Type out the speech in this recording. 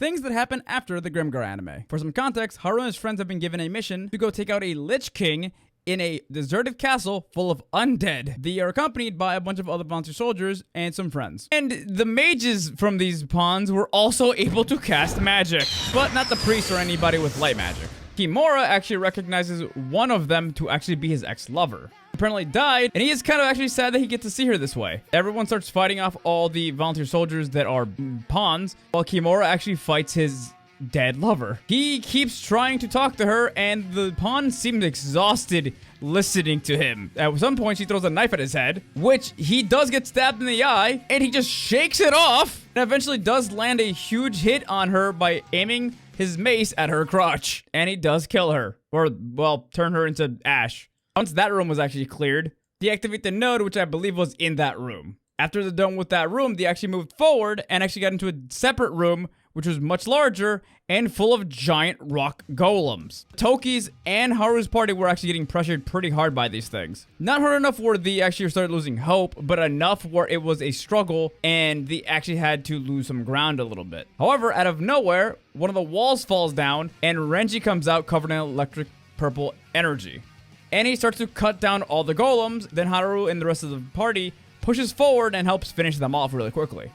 Things that happen after the Grimgar anime. For some context, Haru and his friends have been given a mission to go take out a Lich King in a deserted castle full of undead. They are accompanied by a bunch of other Monster soldiers and some friends. And the mages from these pawns were also able to cast magic, but not the priest or anybody with light magic. Kimura actually recognizes one of them to actually be his ex-lover. Apparently died, and he is kind of actually sad that he gets to see her this way. Everyone starts fighting off all the volunteer soldiers that are pawns, while Kimura actually fights his dead lover. He keeps trying to talk to her, and the pawn seems exhausted listening to him. At some point, she throws a knife at his head, which he does get stabbed in the eye, and he just shakes it off, and eventually does land a huge hit on her by aiming his mace at her crotch. And he does kill her, or, well, turn her into ash. Once that room was actually cleared, they activate the node, which I believe was in that room. After they're done with that room, they actually moved forward and actually got into a separate room, which was much larger and full of giant rock golems. Toki's and Haru's party were actually getting pressured pretty hard by these things. Not hard enough where they actually started losing hope, but enough where it was a struggle and they actually had to lose some ground a little bit. However, out of nowhere, one of the walls falls down and Renji comes out covered in electric purple energy. And he starts to cut down all the golems. Then Haru and the rest of the party pushes forward and helps finish them off really quickly.